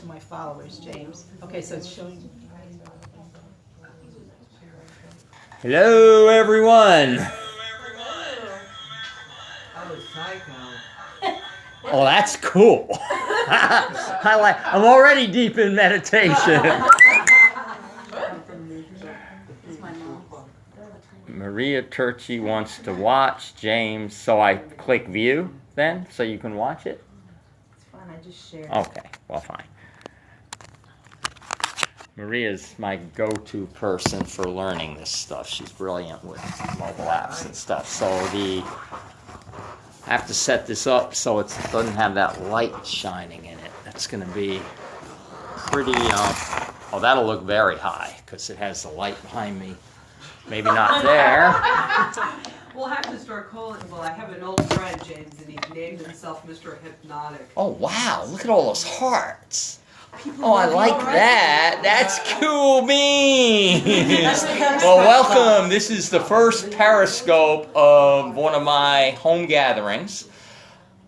to my followers, James. Okay, so it's showing. Hello, everyone. Oh, psycho. Oh, that's cool. I'm already deep in meditation. Maria Turchi wants to watch James, so I click view then, so you can watch it? It's fine, I just shared. Okay, well, fine. Maria's my go-to person for learning this stuff. She's brilliant with mobile apps and stuff. So I have to set this up so it doesn't have that light shining in it. That's going to be pretty, oh, that'll look very high because it has the light behind me. Maybe not there. We'll have to start calling. Well, I have an old friend, James, and he named himself Mr. Hypnotic. Oh, wow. Look at all those hearts. Oh, I like that. That's cool beans. Well, welcome. This is the first Periscope of one of my home gatherings.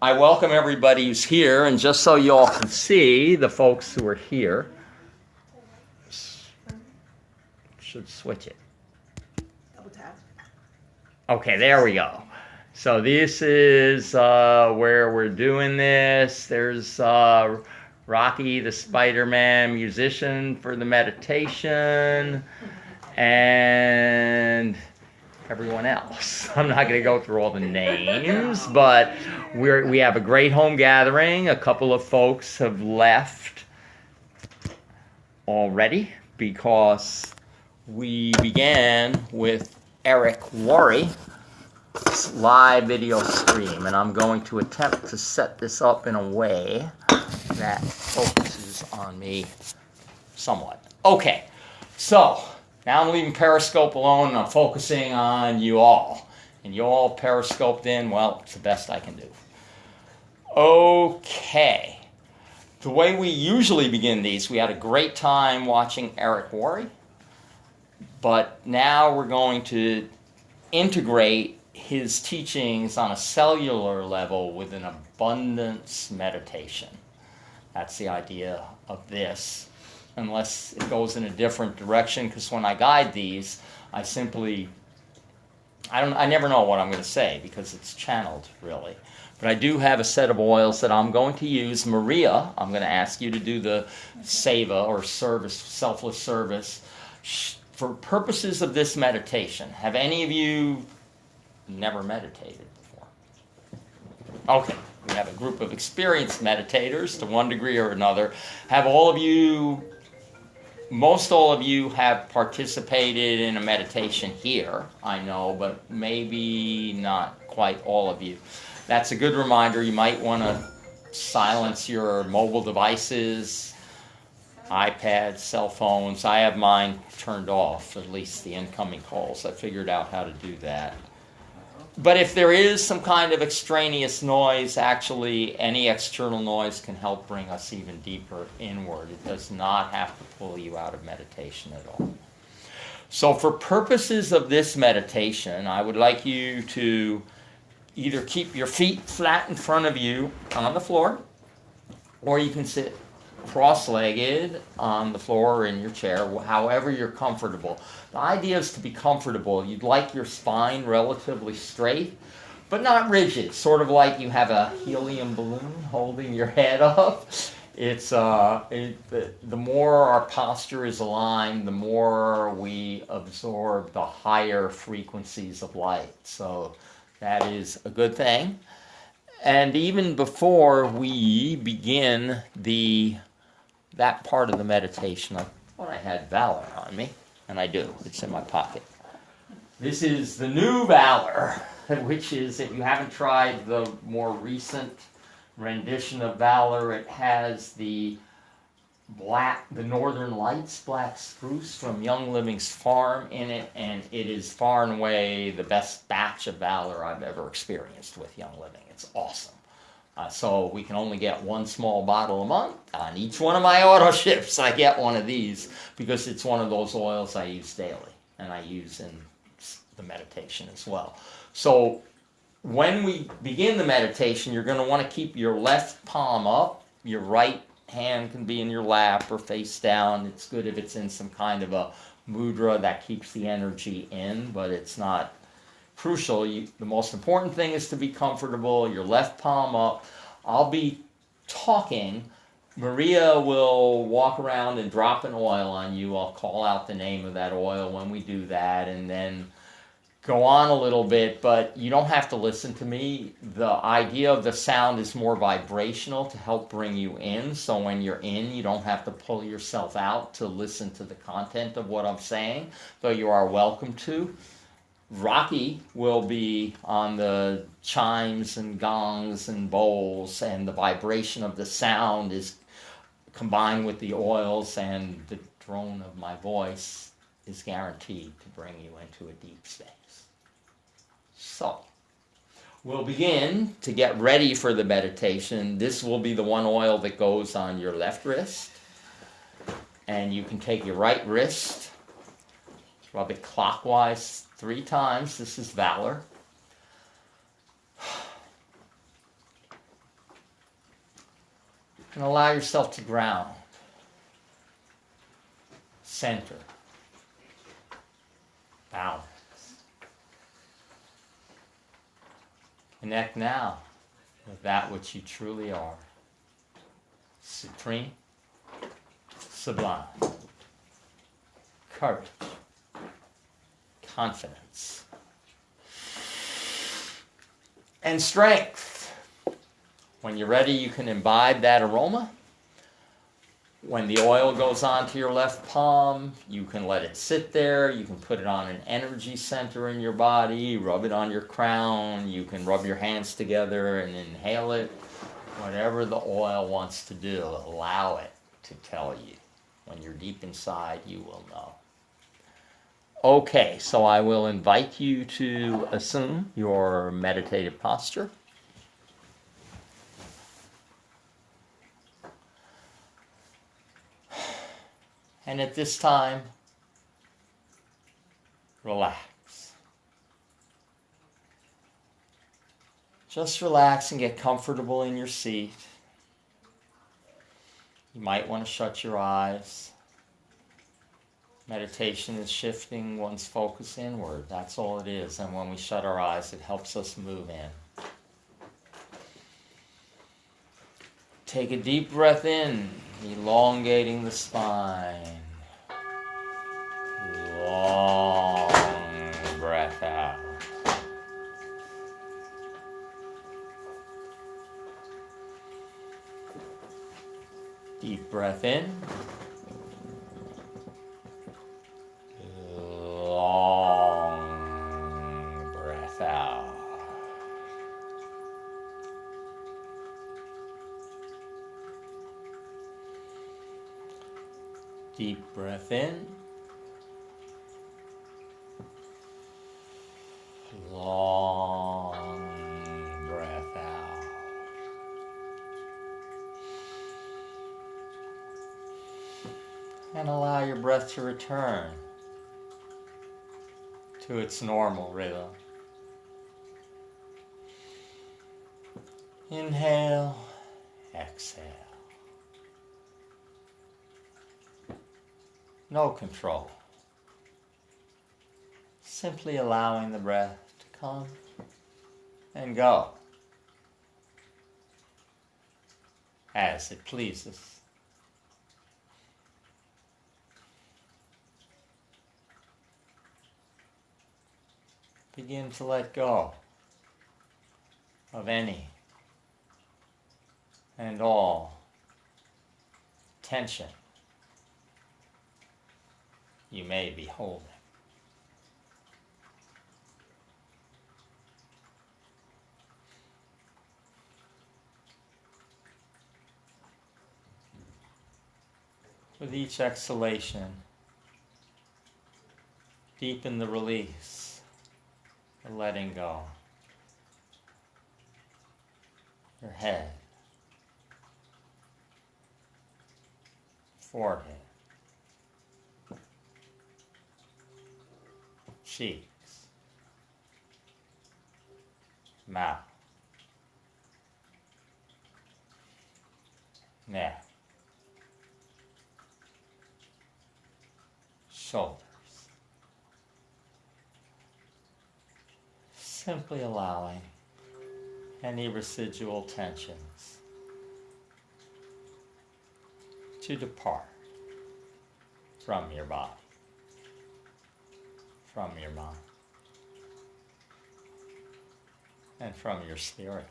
I welcome everybody who's here, and just so you all can see the folks who are here, should switch it. Double tap. Okay, there we go. So this is where we're doing this. There's Rocky, the Spider-Man musician for the meditation, and everyone else. I'm not going to go through all the names, but we have a great home gathering. A couple of folks have left already because we began with Eric Worre live video stream, and I'm going to attempt to set this up in a way that focuses on me somewhat. Okay, so now I'm leaving Periscope alone and I'm focusing on you all. And you all Periscoped in, well, it's the best I can do. Okay, the way we usually begin these, we had a great time watching Eric Worre, but now we're going to integrate his teachings on a cellular level with an abundance meditation. That's the idea of this, unless it goes in a different direction, because when I guide these, I never know what I'm going to say because it's channeled, really. But I do have a set of oils that I'm going to use. Maria, I'm going to ask you to do the seva, or service, selfless service. For purposes of this meditation, have any of you never meditated before? Okay. We have a group of experienced meditators to one degree or another. Most all of you have participated in a meditation here, I know, but maybe not quite all of you. That's a good reminder. You might want to silence your mobile devices, iPads, cell phones. I have mine turned off, at least the incoming calls. I figured out how to do that. But if there is some kind of extraneous noise, actually any external noise can help bring us even deeper inward. It does not have to pull you out of meditation at all. So for purposes of this meditation, I would like you to either keep your feet flat in front of you on the floor, or you can sit cross-legged on the floor or in your chair, however you're comfortable. The idea is to be comfortable. You'd like your spine relatively straight, but not rigid, sort of like you have a helium balloon holding your head up. It's the more our posture is aligned, the more we absorb the higher frequencies of light. So that is a good thing. And even before we begin that part of the meditation, I thought I had Valor on me, and I do. It's in my pocket. This is the new Valor, which is, if you haven't tried the more recent rendition of Valor, it has the Northern Lights black spruce from Young Living's farm in it, and it is far and away the best batch of Valor I've ever experienced with Young Living. It's awesome. So we can only get one small bottle a month. On each one of my auto ships, I get one of these because it's one of those oils I use daily, and I use in the meditation as well. So when we begin the meditation, you're going to want to keep your left palm up, your right hand can be in your lap or face down. It's good if it's in some kind of a mudra that keeps the energy in, but it's not crucial. The most important thing is to be comfortable, your left palm up. I'll be talking. Maria will walk around and drop an oil on you. I'll call out the name of that oil when we do that, and then go on a little bit, but you don't have to listen to me. The idea of the sound is more vibrational to help bring you in, so when you're in, you don't have to pull yourself out to listen to the content of what I'm saying, though you are welcome to. Rocky will be on the chimes and gongs and bowls, and the vibration of the sound is combined with the oils, and the drone of my voice is guaranteed to bring you into a deep state. So, we'll begin to get ready for the meditation. This will be the one oil that goes on your left wrist. And you can take your right wrist, rub it clockwise 3 times. This is Valor. And allow yourself to ground. Center. Balance. Connect now with that which you truly are. Supreme, sublime, courage, confidence, and strength. When you're ready, you can imbibe that aroma. When the oil goes onto your left palm, you can let it sit there. You can put it on an energy center in your body, rub it on your crown. You can rub your hands together and inhale it. Whatever the oil wants to do, allow it to tell you. When you're deep inside, you will know. Okay, so I will invite you to assume your meditative posture. And at this time, relax. Just relax and get comfortable in your seat. You might want to shut your eyes. Meditation is shifting one's focus inward. That's all it is. And when we shut our eyes, it helps us move in. Take a deep breath in, elongating the spine. Long breath out. Deep breath in. Long breath out. Deep breath in. Long breath out. And allow your breath to return to its normal rhythm. Inhale, exhale. No control. Simply allowing the breath to come and go as it pleases. Begin to let go of any and all tension you may be holding. With each exhalation, deepen the release, the letting go. Your head, forehead, cheeks, mouth, neck, shoulders. Simply allowing any residual tensions to depart from your body, from your mind, and from your spirit.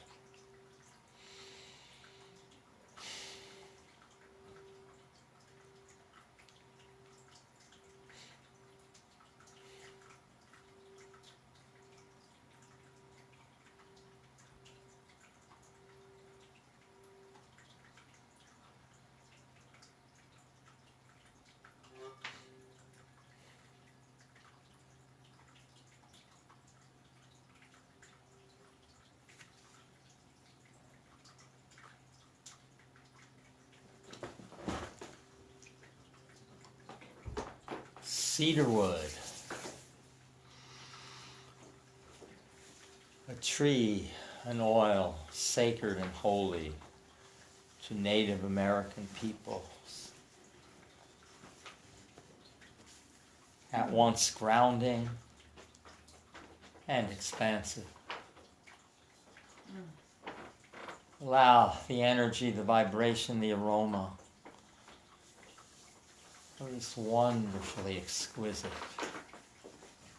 Cedarwood, a tree, an oil sacred and holy to Native American peoples, at once grounding and expansive. Allow the energy, the vibration, the aroma of this wonderfully exquisite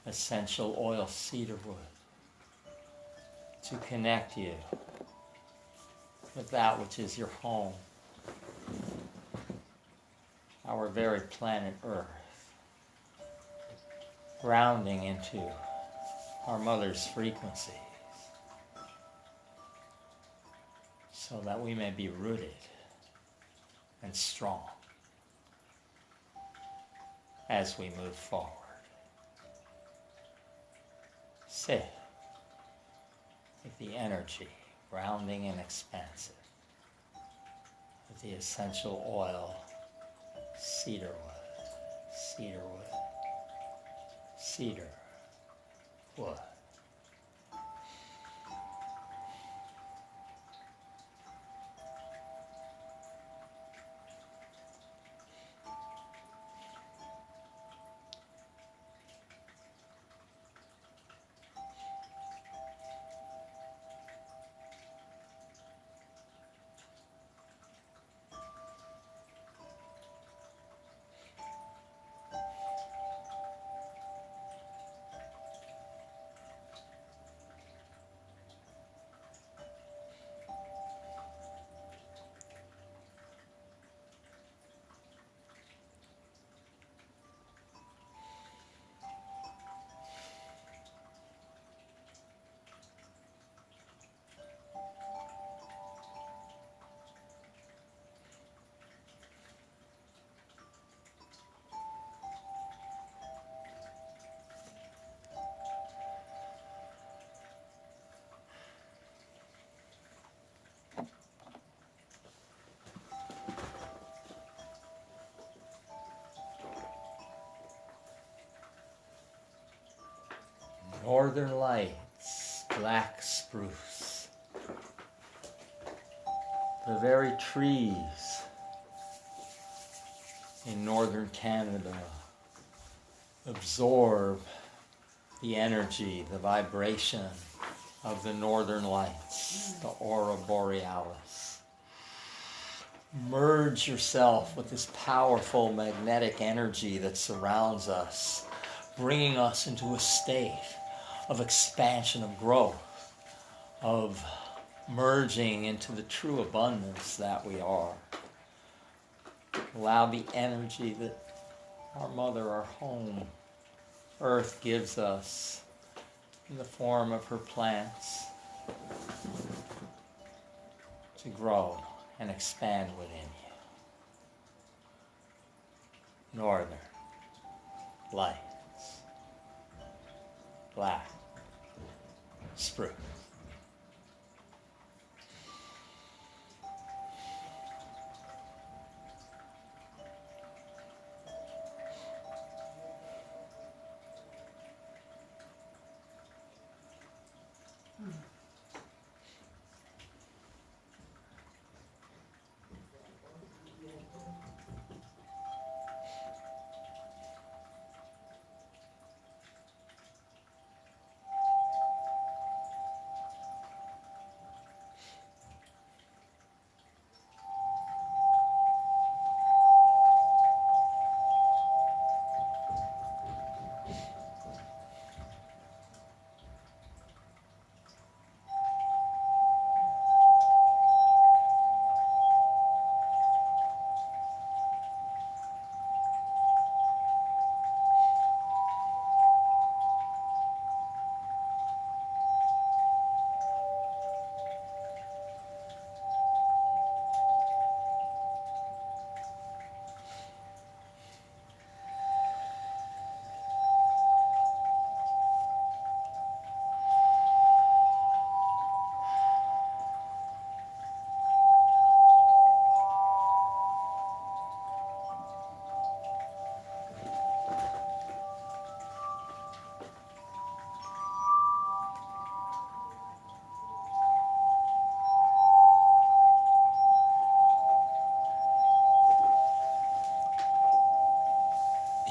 essential oil cedarwood to connect you with that which is your home, our very planet Earth, grounding into our mother's frequencies so that we may be rooted and strong as we move forward. Sit with the energy, grounding and expansive, with the essential oil, cedarwood, cedarwood, cedar wood. Northern Lights, black spruce. The very trees in northern Canada absorb the energy, the vibration of the northern lights, the aurora borealis. Merge yourself with this powerful magnetic energy that surrounds us, bringing us into a state of expansion, of growth, of merging into the true abundance that we are. Allow the energy that our mother, our home, Earth gives us in the form of her plants to grow and expand within you. Northern Lights, black spruce.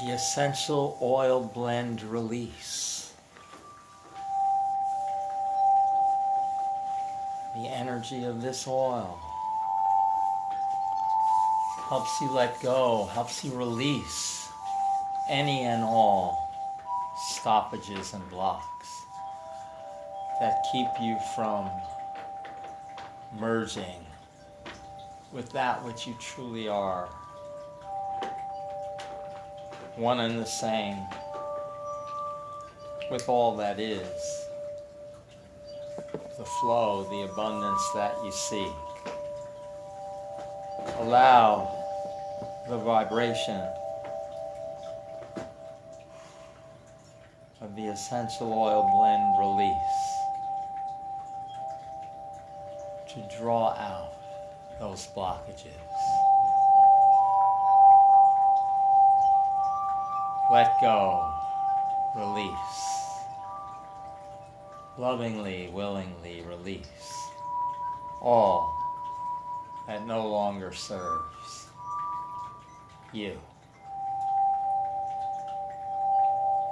the essential oil blend release. The energy of this oil helps you let go, helps you release any and all stoppages and blocks that keep you from merging with that which you truly are, one and the same with all that is, the flow, the abundance that you seek. Allow the vibration of the essential oil blend release to draw out those blockages. Let go, release. Lovingly, willingly release all that no longer serves you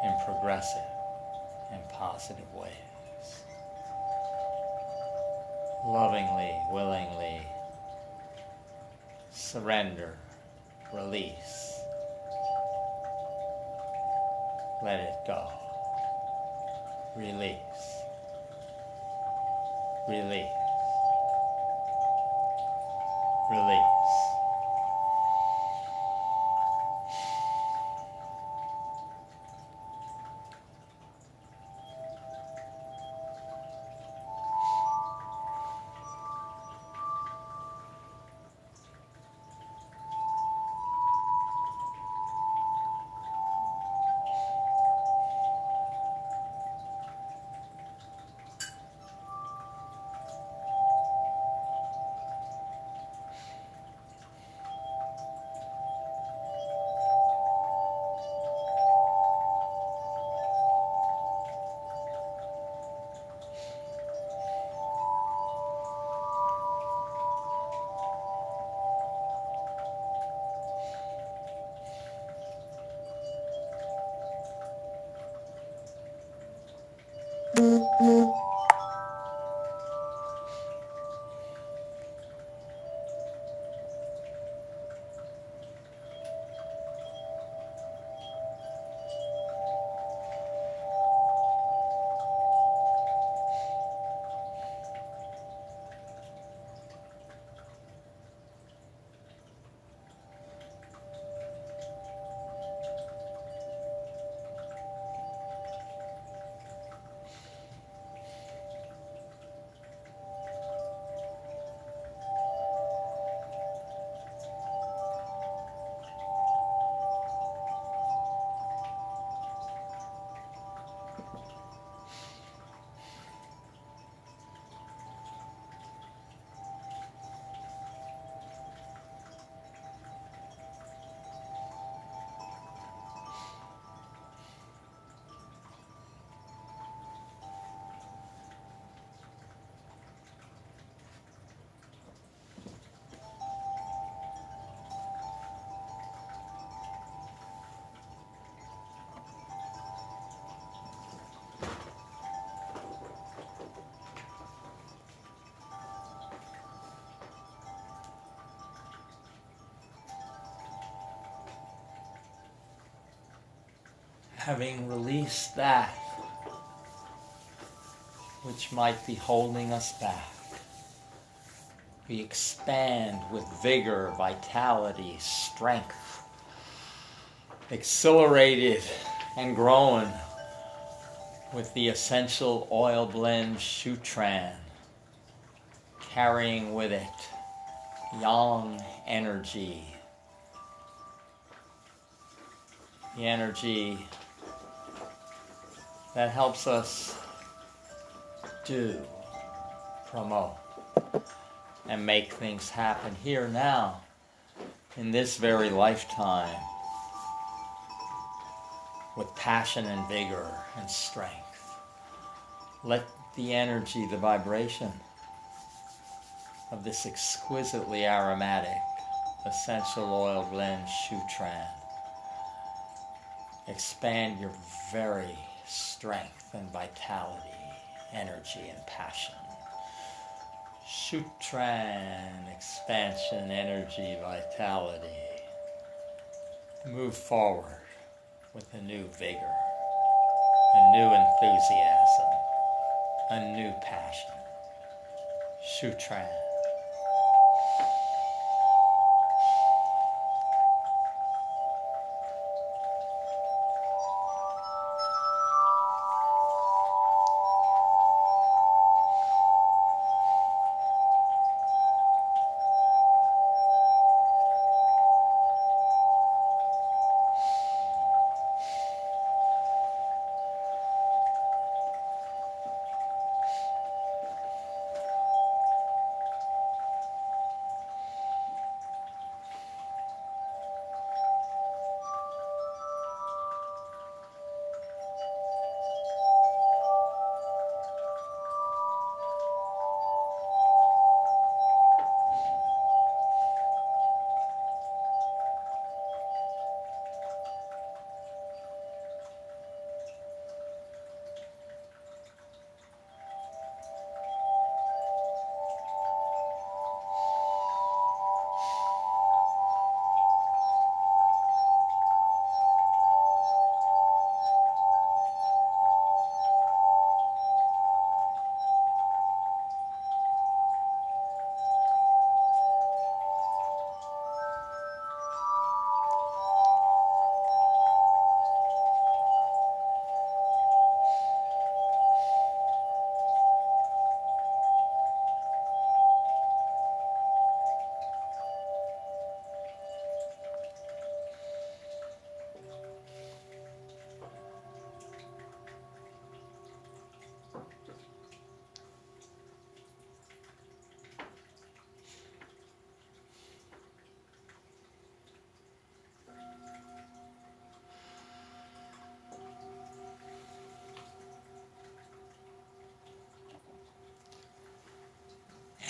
in progressive and positive ways. Lovingly, willingly surrender, release, let it go, release, release, release. Having released that which might be holding us back, we expand with vigor, vitality, strength, accelerated and growing with the essential oil blend Shutran, carrying with it yang energy, the energy that helps us do, promote, and make things happen here now, in this very lifetime, with passion and vigor and strength. Let the energy, the vibration of this exquisitely aromatic essential oil blend Shutran Expand your very strength and vitality, energy and passion. Shutran, expansion, energy, vitality. Move forward with a new vigor, a new enthusiasm, a new passion. Shutran.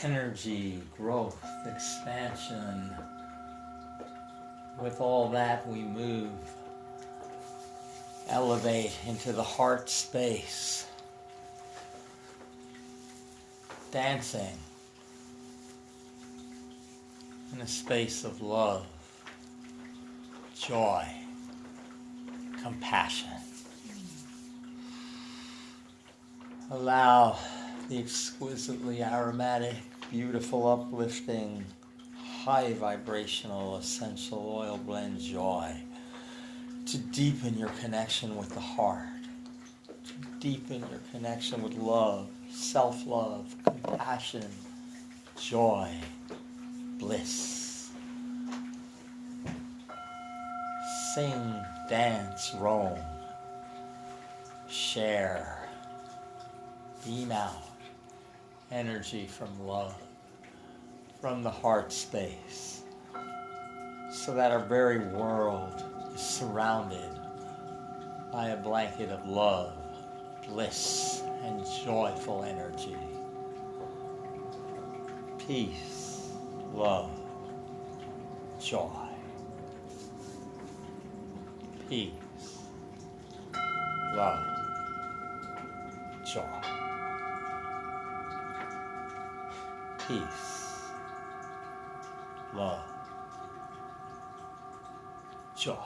Energy, growth, expansion. With all that we move, elevate into the heart space, dancing in a space of love, joy, compassion. Allow the exquisitely aromatic, beautiful, uplifting, high vibrational essential oil blend joy to deepen your connection with the heart, to deepen your connection with love, self-love, compassion, joy, bliss. Sing, dance, roam, share, beam out energy from love, from the heart space, so that our very world is surrounded by a blanket of love, bliss, and joyful energy. Peace, love, joy. Peace, love, joy. Peace, love, joy.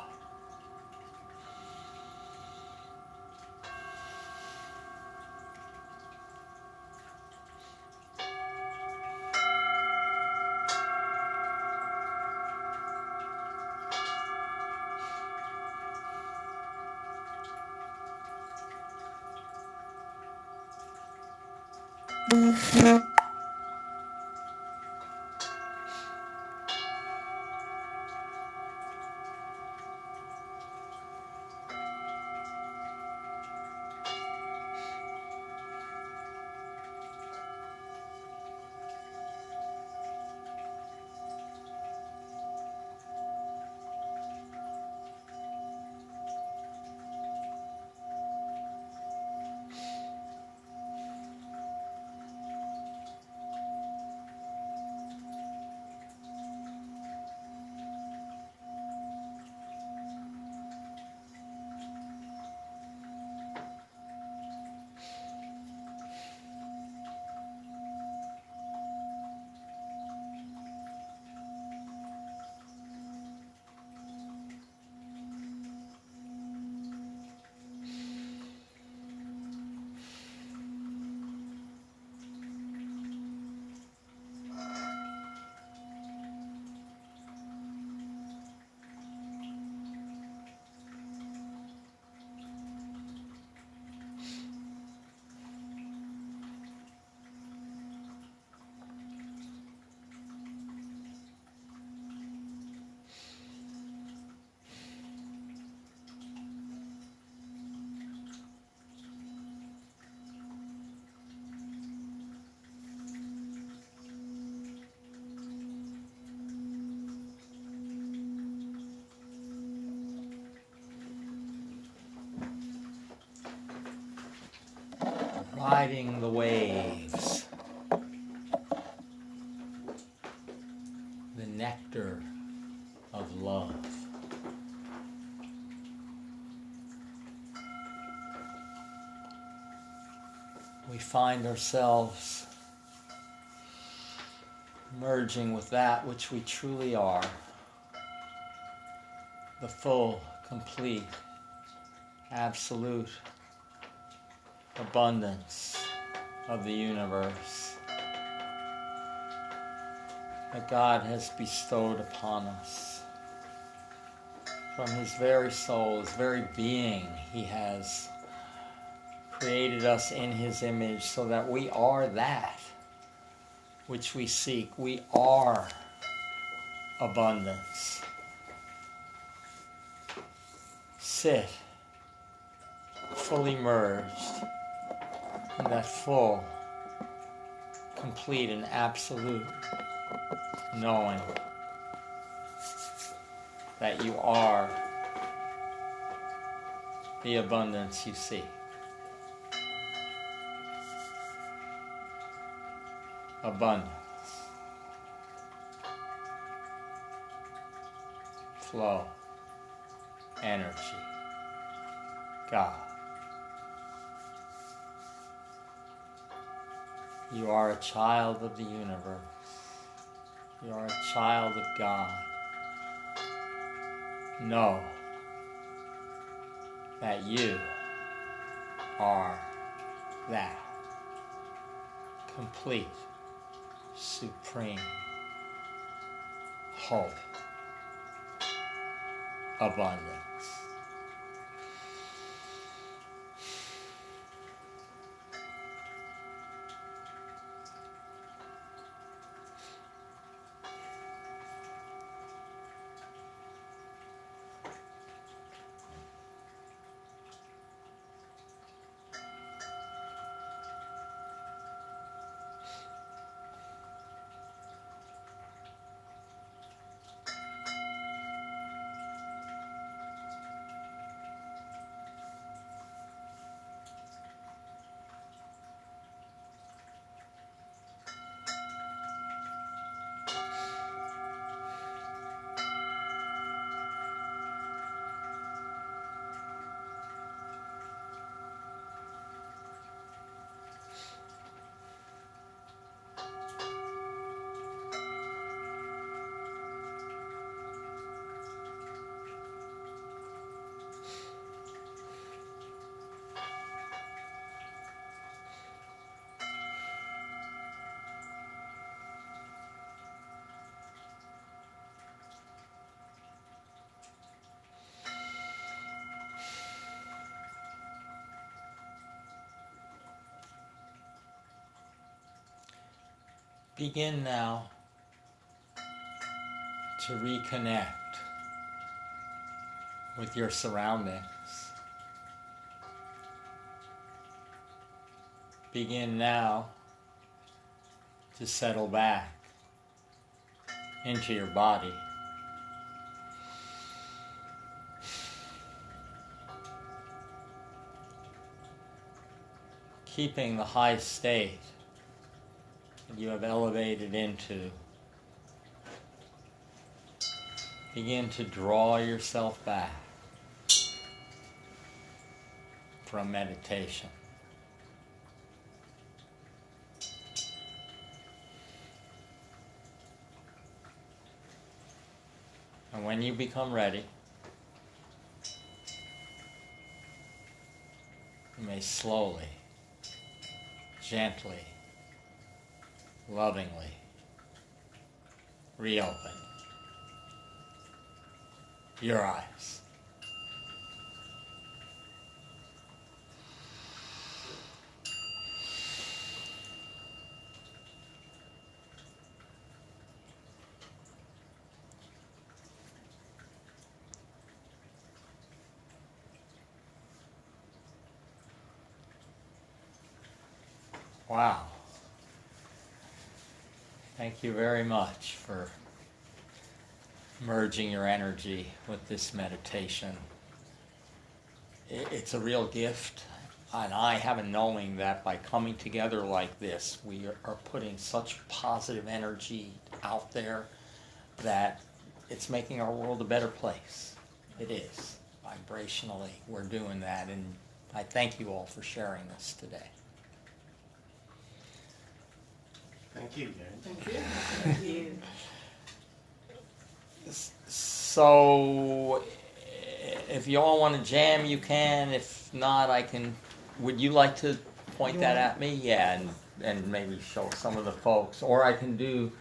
riding the waves, the nectar of love. We find ourselves merging with that which we truly are, the full, complete, absolute abundance of the universe that God has bestowed upon us. From His very soul, His very being, He has created us in His image so that we are that which we seek. We are abundance. Sit fully merged in that full, complete, and absolute knowing that you are the abundance you seek. Abundance, flow, energy, God. You are a child of the universe. You are a child of God. Know that you are that complete, supreme, whole abundance. Begin now to reconnect with your surroundings. Begin now to settle back into your body. Keeping the high state that you have elevated into. Begin to draw yourself back from meditation. And when you become ready, you may slowly, gently, lovingly reopen your eyes. Wow. Thank you very much for merging your energy with this meditation. It's a real gift, and I have a knowing that by coming together like this, we are putting such positive energy out there that it's making our world a better place. It is. Vibrationally, we're doing that, and I thank you all for sharing this today. Thank you, James. Thank you. Thank you. So, if you all want to jam, you can. If not, I can. Would you like to point that at me? Yeah, and maybe show some of the folks, or I can do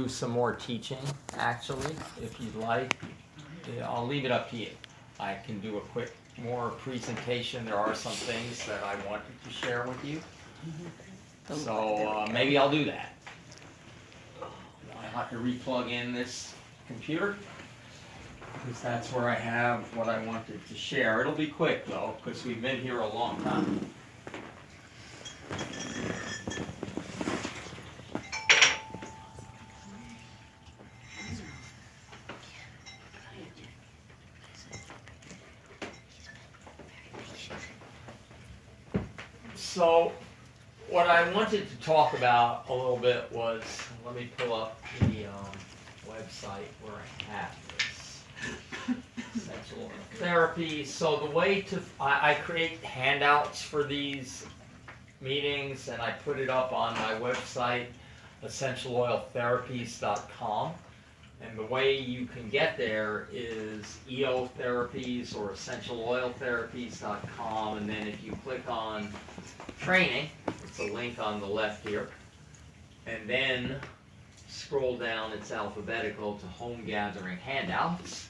some more teaching. Actually, if you'd like, I'll leave it up to you. I can do a quick more presentation. There are some things that I wanted to share with you. So maybe I'll do that. I have to replug in this computer because that's where I have what I wanted to share. It'll be quick though, because we've been here a long time. So, what I wanted to talk about a little bit was, let me pull up the website where I have this. Essential Oil Therapy. So the way to, I create handouts for these meetings and I put it up on my website, essentialoiltherapies.com. And the way you can get there is EO Therapies or essentialoiltherapies.com. And then if you click on training, it's a link on the left here. And then scroll down, it's alphabetical to home gathering handouts.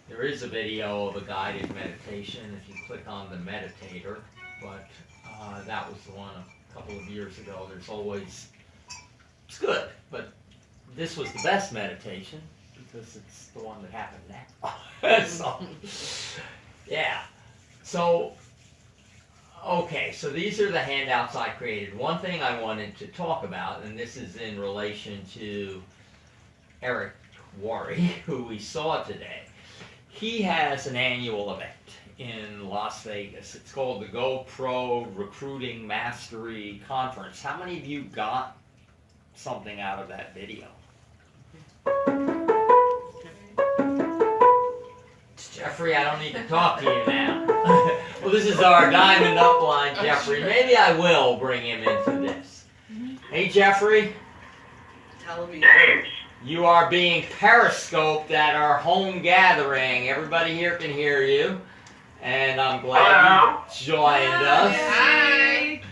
There is a video of a guided meditation if you click on the meditator, but that was the one a couple of years ago. There's always, it's good, but this was the best meditation because it's the one that happened now. So, yeah. So, okay, so these are the handouts I created. One thing I wanted to talk about, and this is in relation to Eric Worre, who we saw today. He has an annual event in Las Vegas. It's called the GoPro Recruiting Mastery Conference. How many of you got something out of that video? Jeffrey, I don't need to talk to you now. Well, this is our diamond upline, Jeffrey. Maybe I will bring him into this. Hey, Jeffrey. Television. James. You are being periscoped at our home gathering. Everybody here can hear you. And I'm glad you joined us. Hi.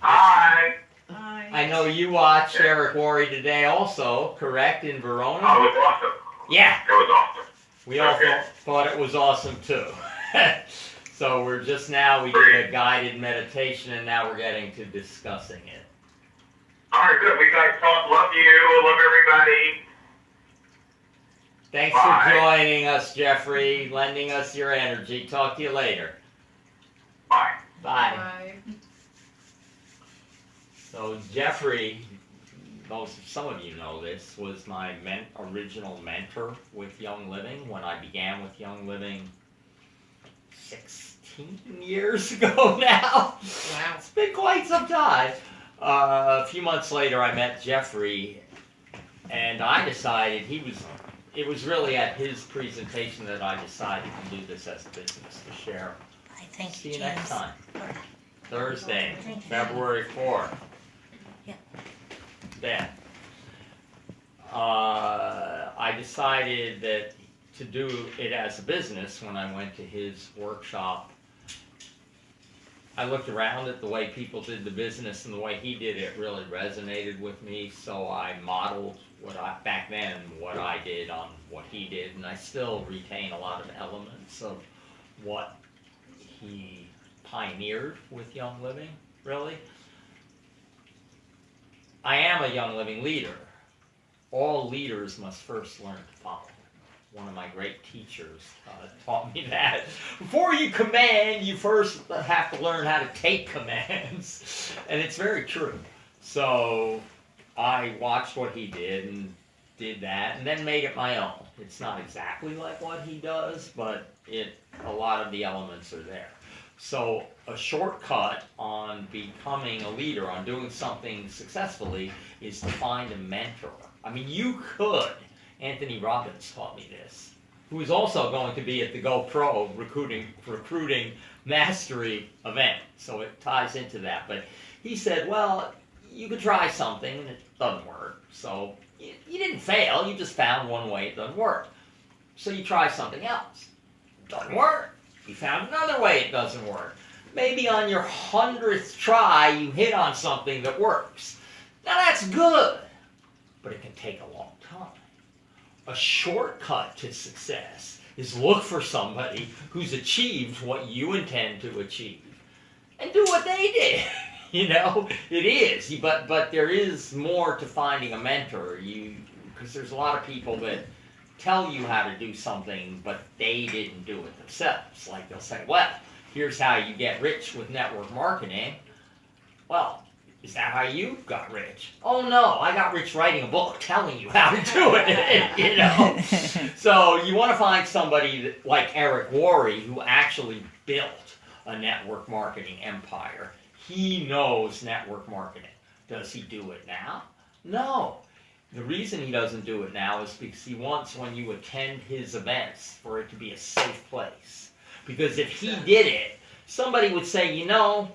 Hi. Hi. I know you watched Eric Worre today also, correct, in Verona? Oh, it was awesome. Yeah. It was awesome. We all Okay. thought it was awesome too. So we did a guided meditation and now we're getting to discussing it. All right, good. We guys love you. Love everybody. Thanks Bye. for joining us, Jeffrey, lending us your energy. Talk to you later. Bye. Bye. So Jeffrey, some of you know this, was my original mentor with Young Living when I began with Young Living 16 years ago now. Wow. It's been quite some time. A few months later, I met Jeffrey, and I decided it was really at his presentation that I decided to do this as a business, to share. Thank See you, you next James. time. Thursday, Thank you. February 4th. Yeah. Then, I decided that to do it as a business when I went to his workshop. I looked around at the way people did the business and the way he did it really resonated with me, so I modeled what I did on what he did, and I still retain a lot of elements of what he pioneered with Young Living, really. I am a Young Living leader. All leaders must first learn to follow. One of my great teachers taught me that. Before you command, you first have to learn how to take commands. And it's very true. So I watched what he did and did that and then made it my own. It's not exactly like what he does, but a lot of the elements are there. So a shortcut on becoming a leader, on doing something successfully, is to find a mentor. I mean, you could, Anthony Robbins taught me this, who is also going to be at the GoPro recruiting mastery event. So it ties into that. But he said, well, you could try something and it doesn't work. So you didn't fail, you just found one way it doesn't work. So you try something else. Doesn't work. You found another way it doesn't work. Maybe on your 100th try, you hit on something that works. Now that's good, but it can take a long time. A shortcut to success is look for somebody who's achieved what you intend to achieve and do what they did. You know, it is, but there is more to finding a mentor. Because there's a lot of people that tell you how to do something, but they didn't do it themselves. Like they'll say, well, here's how you get rich with network marketing. Well, is that how you got rich? Oh no, I got rich writing a book telling you how to do it, you know. So you want to find somebody like Eric Worre, who actually built a network marketing empire. He knows network marketing. Does he do it now? No. The reason he doesn't do it now is because he wants, when you attend his events, for it to be a safe place. Because if he did it, somebody would say, you know,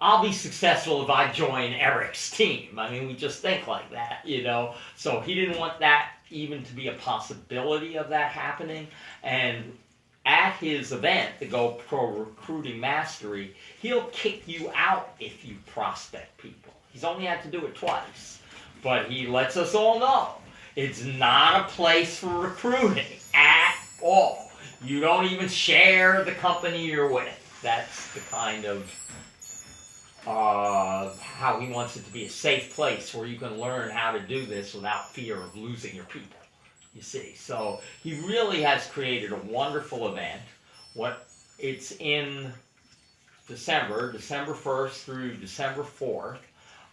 I'll be successful if I join Eric's team. I mean, we just think like that, you know. So he didn't want that even to be a possibility of that happening. And at his event, the GoPro Recruiting Mastery, he'll kick you out if you prospect people. He's only had to do it twice. But he lets us all know it's not a place for recruiting at all. You don't even share the company you're with. That's the kind of how he wants it to be a safe place where you can learn how to do this without fear of losing your people. You see, so he really has created a wonderful event. It's in December 1st through December 4th.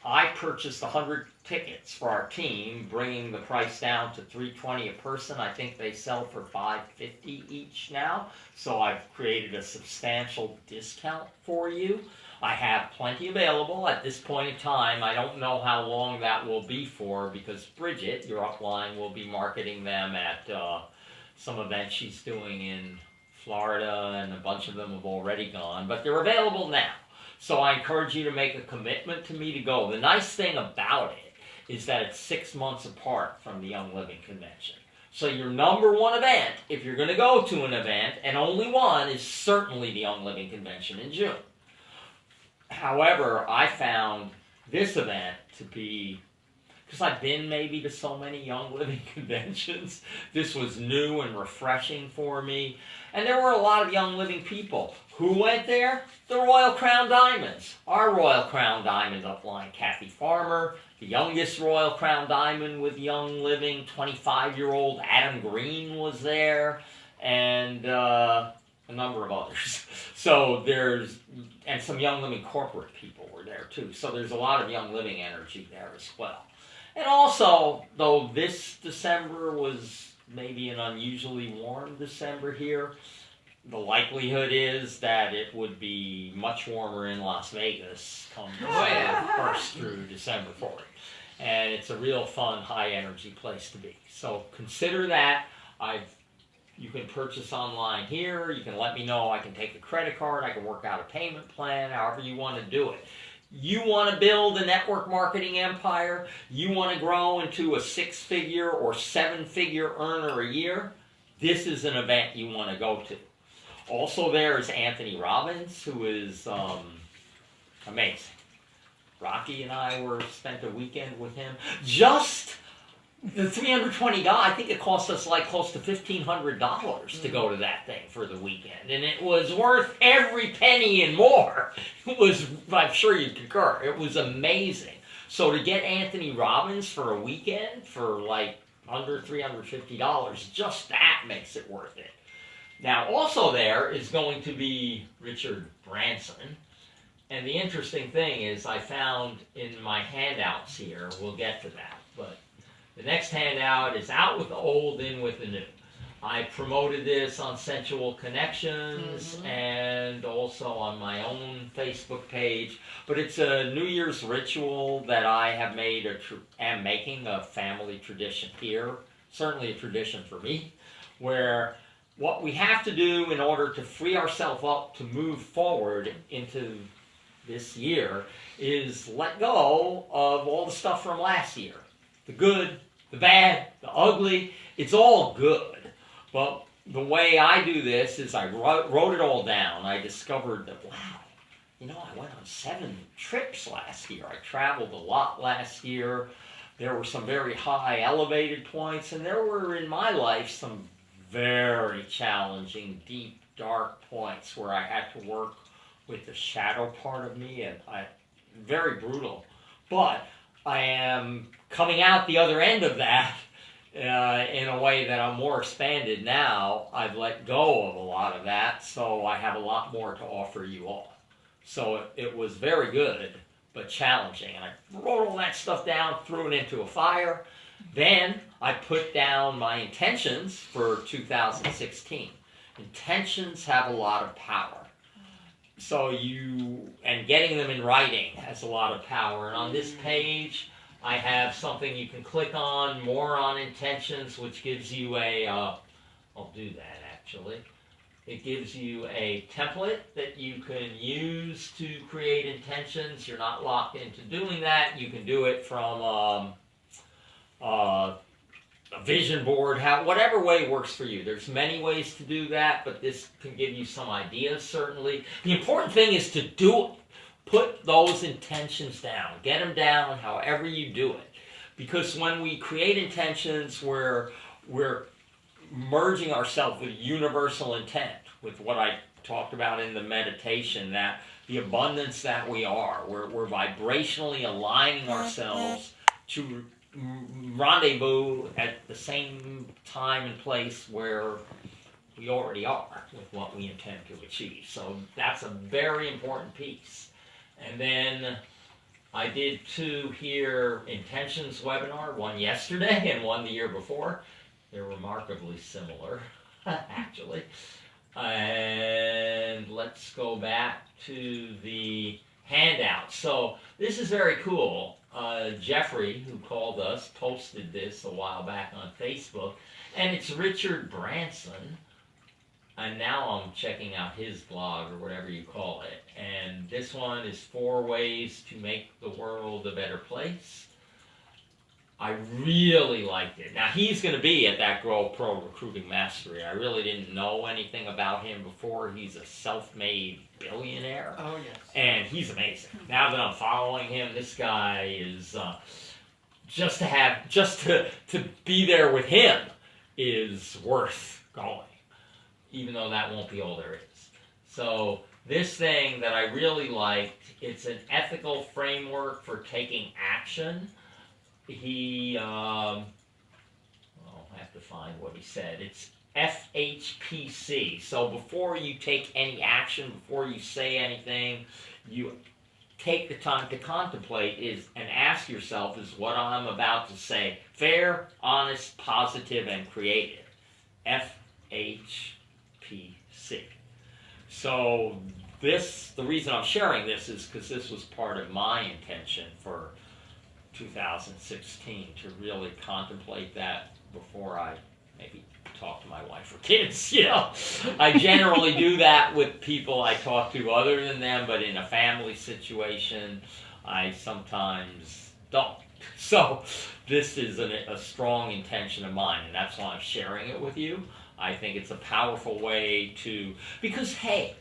I purchased 100 tickets for our team, bringing the price down to $320 a person. I think they sell for $550 each now, so I've created a substantial discount for you. I have plenty available at this point in time. I don't know how long that will be for, because Bridget, your upline, will be marketing them at some events she's doing in Florida, and a bunch of them have already gone, but they're available now. So I encourage you to make a commitment to me to go. The nice thing about it is that it's 6 months apart from the Young Living Convention. So your number one event, if you're going to go to an event, and only one, is certainly the Young Living Convention in June. However, I found this event to be, because I've been maybe to so many Young Living conventions, this was new and refreshing for me. And there were a lot of Young Living people. Who went there? The Royal Crown Diamonds. Our Royal Crown Diamond upline, Kathy Farmer, the youngest Royal Crown Diamond with Young Living, 25-year-old Adam Green was there, and a number of others. So and some Young Living corporate people were there too. So there's a lot of Young Living energy there as well. And also, though this December was maybe an unusually warm December here, the likelihood is that it would be much warmer in Las Vegas come December 1st through December 4th. And it's a real fun, high-energy place to be. So consider that. You can purchase online here. You can let me know. I can take a credit card. I can work out a payment plan, however you want to do it. You want to build a network marketing empire? You want to grow into a 6-figure or 7-figure earner a year? This is an event you want to go to. Also there is Anthony Robbins, who is amazing. Rocky and I spent a weekend with him. Just the $320, I think it cost us like close to $1,500 to go to that thing for the weekend. And it was worth every penny and more. It was, I'm sure you'd concur, it was amazing. So to get Anthony Robbins for a weekend for like under $350, just that makes it worth it. Now also there is going to be Richard Branson. And the interesting thing is I found in my handouts here, we'll get to that, but the next handout is out with the old, in with the new. I promoted this on Sensual Connections and also on my own Facebook page. But it's a New Year's ritual that I have made, am making a family tradition here. Certainly a tradition for me, where what we have to do in order to free ourselves up to move forward into this year is let go of all the stuff from last year. The good, the bad, the ugly, it's all good. But the way I do this is I wrote it all down. I discovered that, wow, you know, I went on 7 trips last year. I traveled a lot last year. There were some very high elevated points, and there were in my life some very challenging, deep, dark points where I had to work with the shadow part of me, and very brutal. But I am coming out the other end of that in a way that I'm more expanded now. I've let go of a lot of that, so I have a lot more to offer you all. So it was very good, but challenging. And I wrote all that stuff down, threw it into a fire. Then I put down my intentions for 2016. Intentions have a lot of power. So and getting them in writing has a lot of power. And on this page, I have something you can click on, more on intentions, which gives you I'll do that actually. It gives you a template that you can use to create intentions. You're not locked into doing that. You can do it from a vision board, whatever way works for you. There's many ways to do that, but this can give you some ideas, certainly. The important thing is to do it. Put those intentions down. Get them down however you do it. Because when we create intentions, we're merging ourselves with universal intent, with what I talked about in the meditation, that the abundance that we are. We're vibrationally aligning ourselves to rendezvous at the same time and place where we already are with what we intend to achieve. So that's a very important piece. And then I did 2 here intentions webinar, one yesterday and one the year before. They're remarkably similar, actually. And let's go back to the handout. So this is very cool. Jeffrey, who called us, posted this a while back on Facebook. And it's Richard Branson. And now I'm checking out his blog, or whatever you call it. And this one is 4 ways to make the world a better place. I really liked it. Now, he's going to be at that Grow Pro Recruiting Mastery. I really didn't know anything about him before. He's a self-made billionaire. Oh, yes. And he's amazing. Now that I'm following him, this guy is, just to be there with him is worth going. Even though that won't be all there is. So this thing that I really liked, it's an ethical framework for taking action. I'll have to find what he said. It's FHPC. So before you take any action, before you say anything, you take the time to contemplate and ask yourself, is what I'm about to say fair, honest, positive, and creative? FHPC. So the reason I'm sharing this is because this was part of my intention for 2016, to really contemplate that before I maybe talk to my wife or kids. You know, I generally do that with people I talk to other than them, but in a family situation, I sometimes don't. So this is a strong intention of mine, and that's why I'm sharing it with you. I think it's a powerful way because hey,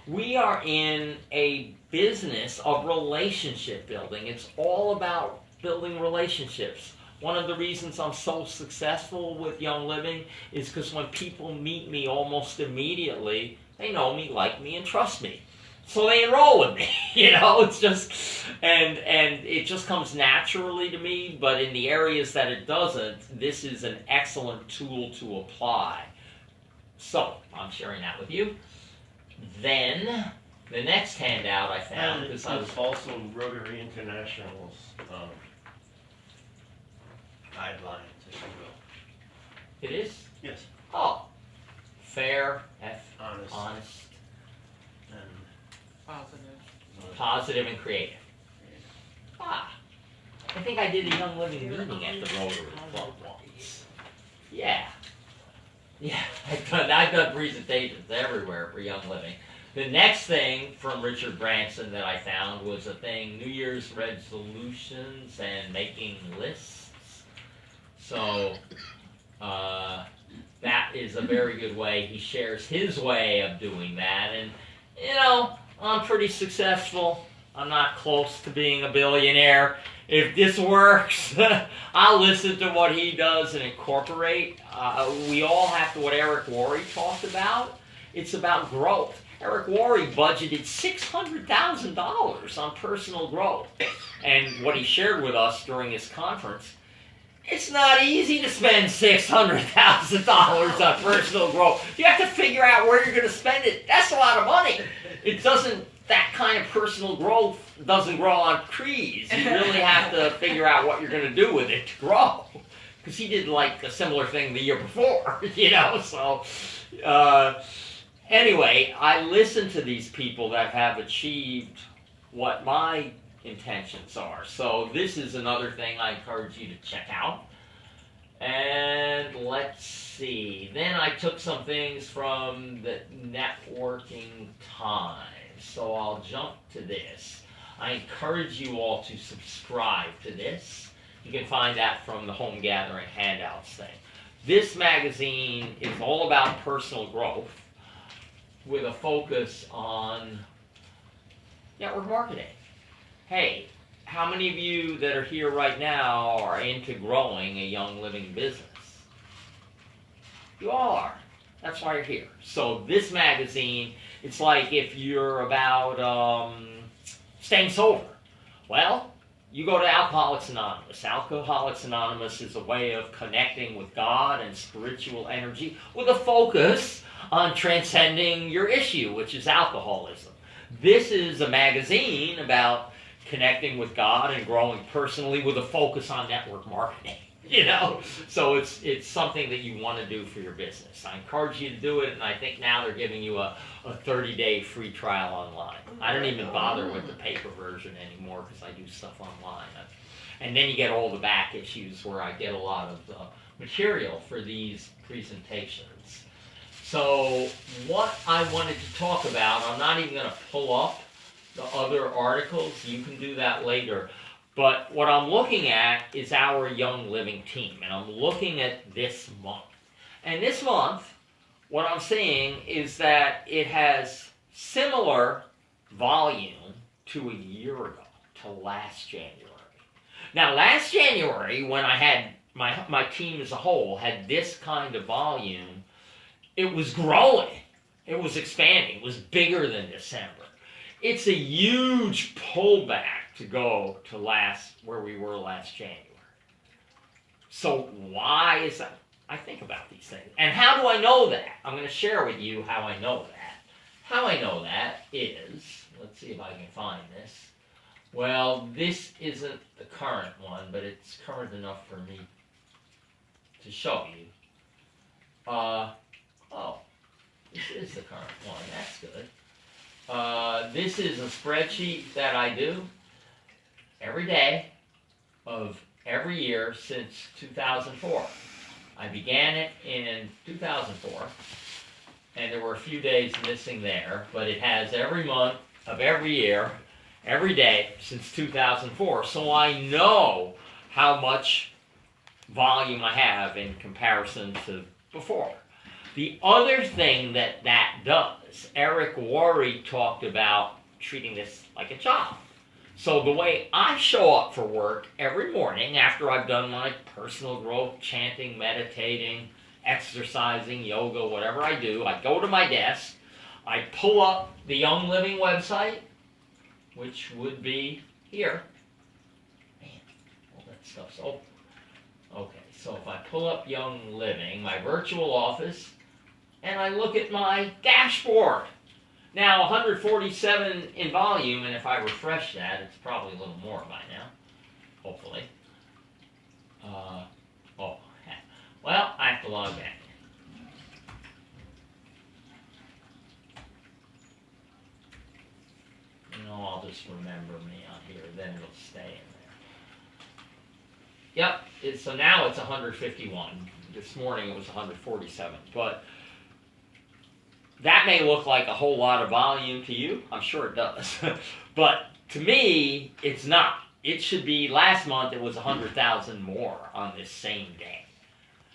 we are in a business of relationship building. It's all about building relationships. One of the reasons I'm so successful with Young Living is because when people meet me almost immediately, they know me, like me, and trust me. So they enroll with me. You know, it's just, and it just comes naturally to me, but in the areas that it doesn't, this is an excellent tool to apply. So, I'm sharing that with you. Then, the next handout I found, And because it's I was also Rotary International's guidelines, if you will. It is? Yes. Oh, fair, honest, and positive, and creative. Ah, I think I did a Young Living meeting at the Rotary Club once. Yeah. Yeah, I've done presentations everywhere for Young Living. The next thing from Richard Branson that I found was a thing, New Year's resolutions and making lists. So that is a very good way. He shares his way of doing that. And, you know, I'm pretty successful. I'm not close to being a billionaire. If this works, I'll listen to what he does and incorporate. We all have to, what Eric Worre talked about, it's about growth. Eric Worre budgeted $600,000 on personal growth. And what he shared with us during his conference, it's not easy to spend $600,000 on personal growth. You have to figure out where you're going to spend it. That's a lot of money. It doesn't, that kind of personal growth doesn't grow on trees. You really have to figure out what you're going to do with it to grow. Because he did like a similar thing the year before, you know, so... Anyway, I listen to these people that have achieved what my intentions are. So this is another thing I encourage you to check out. And let's see. Then I took some things from the Networking Times. So I'll jump to this. I encourage you all to subscribe to this. You can find that from the Home Gathering handouts thing. This magazine is all about personal growth, with a focus on network marketing. Hey, how many of you that are here right now are into growing a Young Living business? You all are. That's why you're here. So this magazine, it's like if you're about staying sober. Well, you go to Alcoholics Anonymous. Alcoholics Anonymous is a way of connecting with God and spiritual energy with a focus on transcending your issue, which is alcoholism. This is a magazine about connecting with God and growing personally with a focus on network marketing. You know, so it's something that you want to do for your business. I encourage you to do it, and I think now they're giving you a 30-day free trial online. I don't even bother with the paper version anymore because I do stuff online. And then you get all the back issues where I get a lot of material for these presentations. So what I wanted to talk about, I'm not even going to pull up the other articles. You can do that later. But what I'm looking at is our Young Living team, and I'm looking at this month. And this month, what I'm seeing is that it has similar volume to a year ago, to last January. Now, last January, when I had my team as a whole had this kind of volume, it was growing. It was expanding. It was bigger than December. It's a huge pullback to go to where we were last January. So why is that? I think about these things. And how do I know that? I'm going to share with you how I know that. How I know that is, let's see if I can find this. Well, this isn't the current one, but it's current enough for me to show you. Oh, this is the current one. That's good. This is a spreadsheet that I do every day of every year since 2004. I began it in 2004, and there were a few days missing there, but it has every month of every year, every day since 2004. So I know how much volume I have in comparison to before. The other thing that does, Eric Worre talked about treating this like a job. So the way I show up for work every morning after I've done my personal growth, chanting, meditating, exercising, yoga, whatever I do, I go to my desk, I pull up the Young Living website, which would be here. Man, all that stuff's open. Okay, so if I pull up Young Living, my virtual office, and I look at my dashboard. Now, 147 in volume, and if I refresh that, it's probably a little more by now, hopefully. Well, I have to log back in. I'll just remember me on here, then it'll stay in there. Yep, so now it's 151. This morning it was 147. But that may look like a whole lot of volume to you. I'm sure it does. But to me, it's not. It should be, last month it was 100,000 more on this same day.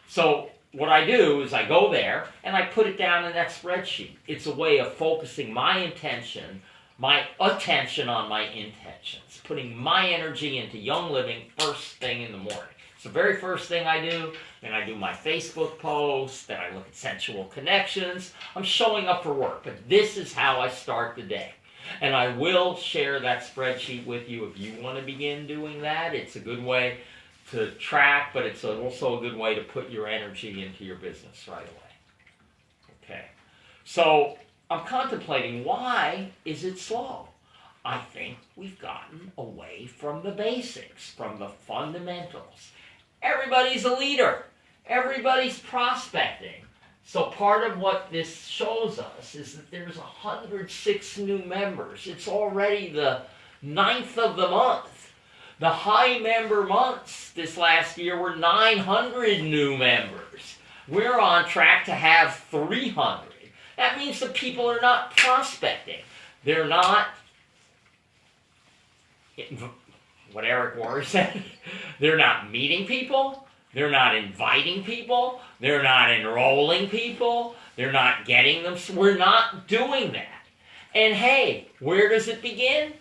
So what I do is I go there and I put it down in that spreadsheet. It's a way of focusing my attention on my intentions, putting my energy into Young Living first thing in the morning. It's the very first thing I do. Then I do my Facebook post, then I look at sensual connections. I'm showing up for work, but this is how I start the day. And I will share that spreadsheet with you if you want to begin doing that. It's a good way to track, but it's also a good way to put your energy into your business right away. Okay, so I'm contemplating, why is it slow? I think we've gotten away from the basics, from the fundamentals. Everybody's a leader. Everybody's prospecting. So part of what this shows us is that there's 106 new members. It's already the 9th of the month. The high member months this last year were 900 new members. We're on track to have 300. That means that people are not prospecting. They're not, what Eric Worre said, they're not meeting people, they're not inviting people, they're not enrolling people, they're not getting them. We're not doing that. And hey, where does it begin?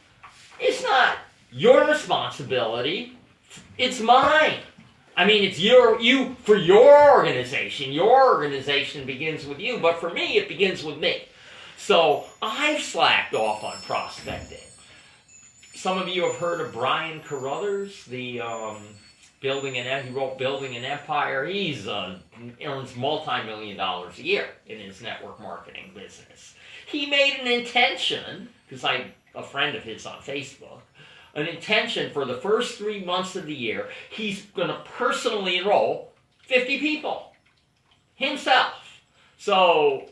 It's not your responsibility, it's mine. I mean, it's you for your organization. Your organization begins with you, but for me, it begins with me. So I've slacked off on prospecting. Some of you have heard of Brian Carruthers, he wrote Building an Empire. He earns multi-million-dollars a year in his network marketing business. He made an intention, because I'm a friend of his on Facebook, an intention for the first 3 months of the year, he's going to personally enroll 50 people himself. So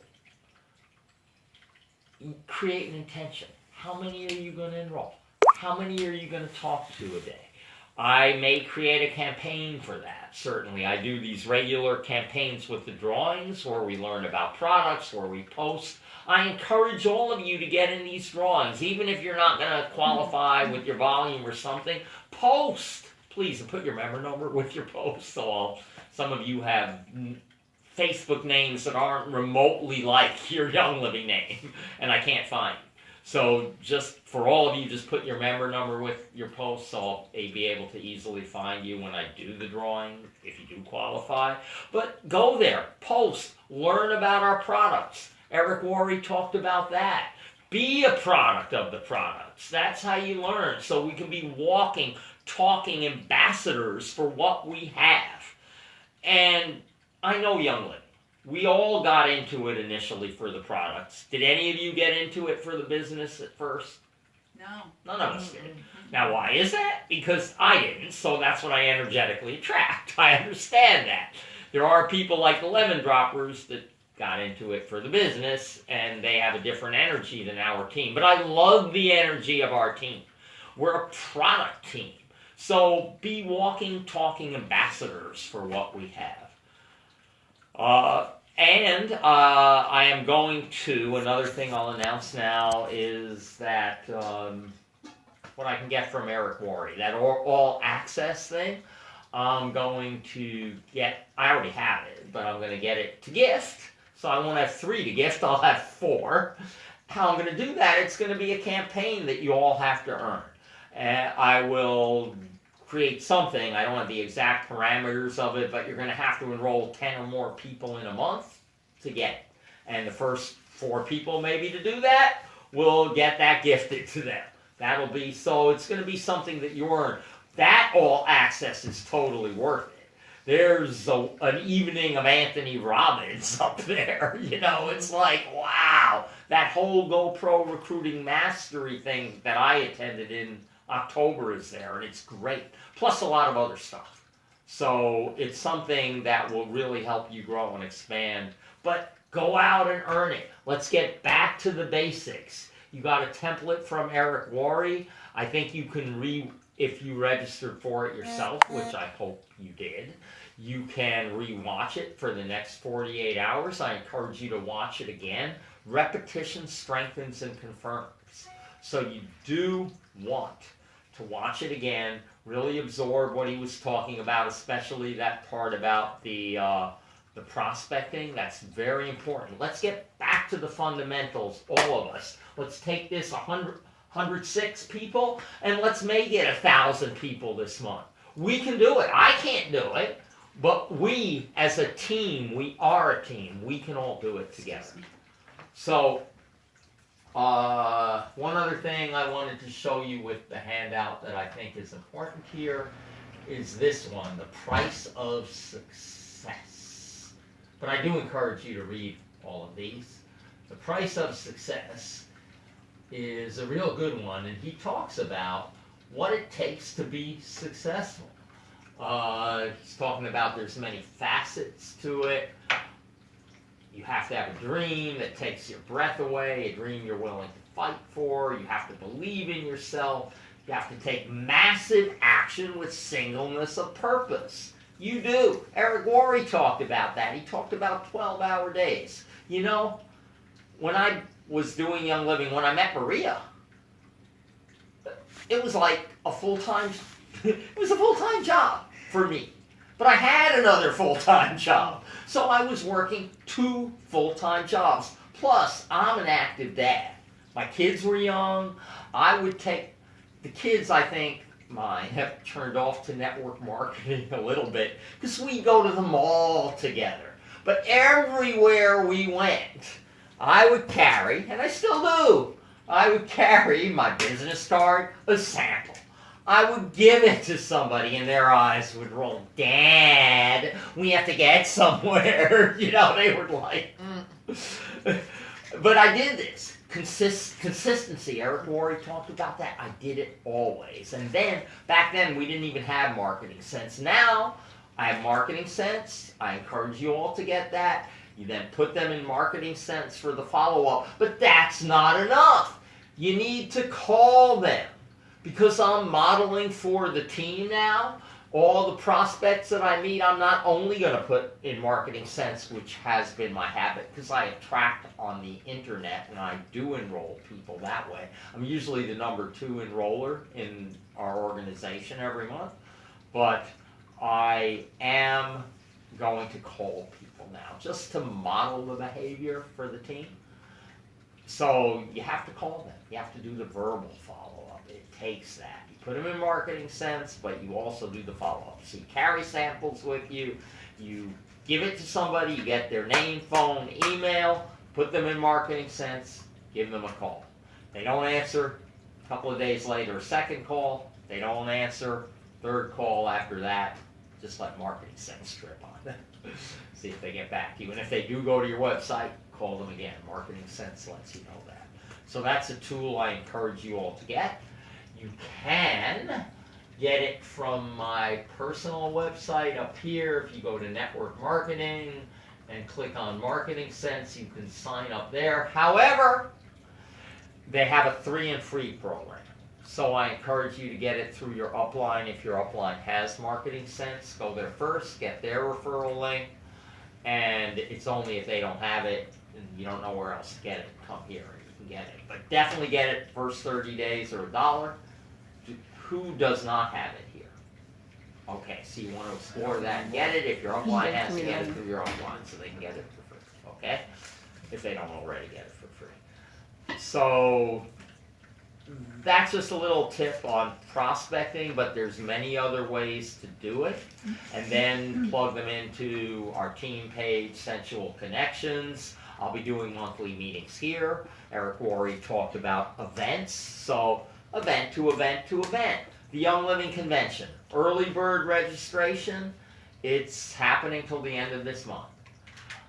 create an intention. How many are you going to enroll? How many are you going to talk to a day? I may create a campaign for that, certainly. I do these regular campaigns with the drawings where we learn about products, where we post. I encourage all of you to get in these drawings, even if you're not going to qualify with your volume or something. Post, please, and put your member number with your post. So some of you have Facebook names that aren't remotely like your Young Living name, and I can't find. So just for all of you, just put your member number with your post so I'll be able to easily find you when I do the drawing, if you do qualify. But go there, post, learn about our products. Eric Worre talked about that. Be a product of the products. That's how you learn. So we can be walking, talking ambassadors for what we have. And I know Young Living. We all got into it initially for the products. Did any of you get into it for the business at first? No. None of us did. Now, why is that? Because I didn't, so that's what I energetically attract. I understand that. There are people like the Lemon Droppers that got into it for the business, and they have a different energy than our team. But I love the energy of our team. We're a product team. So be walking, talking ambassadors for what we have. I am going to, another thing I'll announce now is that what I can get from Eric Worre, that all access thing, I'm going to get, I already have it, but I'm going to get it to gift. So I won't have 3 to gift, I'll have 4. How I'm going to do that, it's going to be a campaign that you all have to earn. And I will create something, I don't have the exact parameters of it, but you're going to have to enroll 10 or more people in a month to get it. And the first 4 people maybe to do that will get that gifted to them. That'll be, so it's going to be something that you earn. That all access is totally worth it. There's an evening of Anthony Robbins up there. You know, it's like, wow. That whole GoPro recruiting mastery thing that I attended in October is there, and it's great. Plus a lot of other stuff. So it's something that will really help you grow and expand. But go out and earn it. Let's get back to the basics. You got a template from Eric Worre. I think you can if you registered for it yourself, which I hope you did, you can re-watch it for the next 48 hours. I encourage you to watch it again. Repetition strengthens and confirms. So you do want to watch it again, really absorb what he was talking about, especially that part about the prospecting. That's very important. Let's get back to the fundamentals, all of us. Let's take this 106 people, and let's make it 1,000 people this month. We can do it. I can't do it, but we, as a team, we are a team. We can all do it together. So, one other thing I wanted to show you with the handout that I think is important here is this one, the price of success. But I do encourage you to read all of these. The price of success is a real good one, and he talks about what it takes to be successful. He's talking about there's many facets to it. You have to have a dream that takes your breath away, a dream you're willing to fight for. You have to believe in yourself. You have to take massive action with singleness of purpose. You do. Eric Worre talked about that. He talked about 12-hour days. You know, when I was doing Young Living, when I met Maria, it was like a full-time, it was a full-time job for me. But I had another full-time job. So I was working 2 full-time jobs. Plus, I'm an active dad. My kids were young. I would take, the kids, I think, mine have turned off to network marketing a little bit because we go to the mall together. But everywhere we went, I would carry, and I still do, I would carry my business card, a sample. I would give it to somebody and their eyes would roll. Dad, we have to get somewhere. You know, they were like, But I did this. Consistency. Eric Worre talked about that. I did it always. And then, back then, we didn't even have Marketing Sense. Now, I have Marketing Sense. I encourage you all to get that. You then put them in Marketing Sense for the follow-up. But that's not enough. You need to call them. Because I'm modeling for the team now, all the prospects that I meet, I'm not only going to put in Marketing Sense, which has been my habit, because I attract on the internet, and I do enroll people that way. I'm usually the number 2 enroller in our organization every month, but I am going to call people now, just to model the behavior for the team. So you have to call them. You have to do the verbal follow-up. It takes that. You put them in Marketing Sense, but you also do the follow-up. So you carry samples with you. You give it to somebody. You get their name, phone, email. Put them in Marketing Sense. Give them a call. They don't answer. A couple of days later, a second call. They don't answer. Third call after that. Just let Marketing Sense trip on them. See if they get back to you. And if they do go to your website, call them again. Marketing Sense lets you know that. So that's a tool I encourage you all to get. You can get it from my personal website up here. If you go to Network Marketing and click on Marketing Sense, you can sign up there. However, they have a 3 and free program. So I encourage you to get it through your upline. If your upline has Marketing Sense, go there first, get their referral link. And it's only if they don't have it and you don't know where else to get it, come here and you can get it. But definitely get it first 30 days or $1. Who does not have it here? Okay, so you want to explore that and get it. If your upline has to get it through your upline so they can get it for free. Okay? If they don't already get it for free. So that's just a little tip on prospecting, but there's many other ways to do it. And then plug them into our team page, Sensual Connections. I'll be doing monthly meetings here. Eric Worre talked about events. So event to event to event. The Young Living Convention. Early bird registration. It's happening till the end of this month.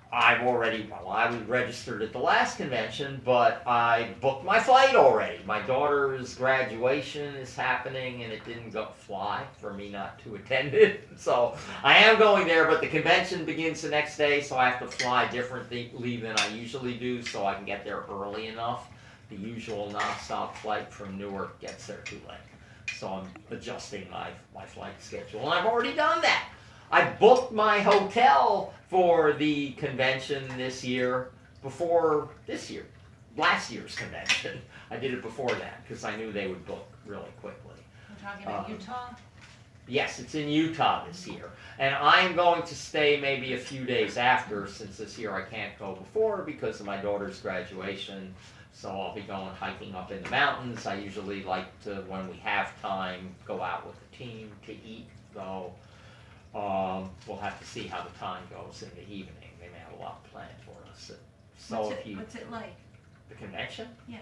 I was registered at the last convention, but I booked my flight already. My daughter's graduation is happening, and it didn't fly for me not to attend it. So I am going there, but the convention begins the next day, so I have to fly differently than I usually do, so I can get there early enough the usual nonstop flight from Newark gets there too late. So I'm adjusting my flight schedule. And I've already done that. I booked my hotel for the convention this year before this year, last year's convention. I did it before that because I knew they would book really quickly. We're talking about Utah? Yes, it's in Utah this year. And I'm going to stay maybe a few days after, since this year I can't go before because of my daughter's graduation. So I'll be going hiking up in the mountains. I usually like to, when we have time, go out with the team to eat, though. We'll have to see how the time goes in the evening. They may have a lot planned for us. So What's it like? The convention? Yeah.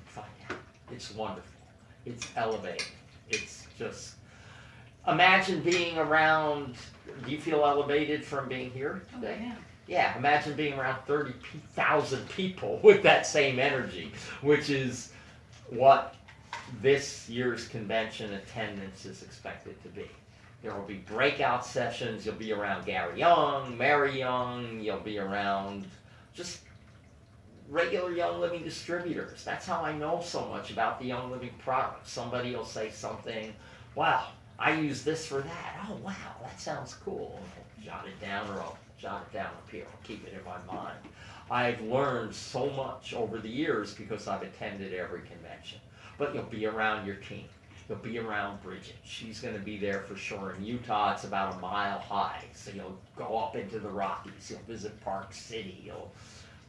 Find out. It's wonderful. It's elevating. It's just, imagine being around, do you feel elevated from being here today? Oh, yeah. Yeah, imagine being around 30,000 people with that same energy, which is what this year's convention attendance is expected to be. There will be breakout sessions. You'll be around Gary Young, Mary Young. You'll be around just regular Young Living distributors. That's how I know so much about the Young Living product. Somebody will say something, wow, I use this for that. Oh, wow, that sounds cool. I'll jot it down, or I'll jot it down up here. I'll keep it in my mind. I've learned so much over the years because I've attended every convention. But you'll be around your team. You'll be around Bridget. She's going to be there for sure. In Utah, it's about a mile high. So you'll go up into the Rockies. You'll visit Park City.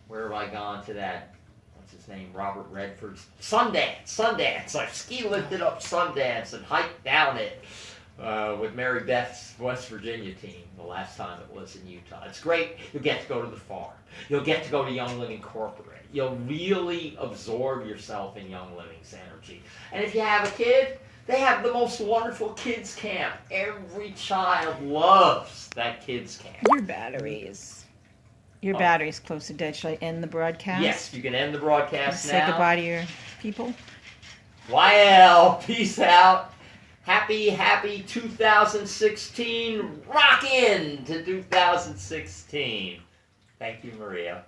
Where have I gone to that? What's his name? Robert Redford's Sundance. I ski lifted up Sundance and hiked down it with Mary Beth's West Virginia team the last time it was in Utah. It's great. You'll get to go to the farm. You'll get to go to Young Living Corporate. You'll really absorb yourself in Young Living's energy. And if you have a kid, they have the most wonderful kids camp. Every child loves that kids camp. Your battery's close to dead. Should I end the broadcast? Yes, you can end the broadcast now. Say goodbye to your people. YL, peace out. Happy 2016. Rock in to 2016. Thank you, Maria.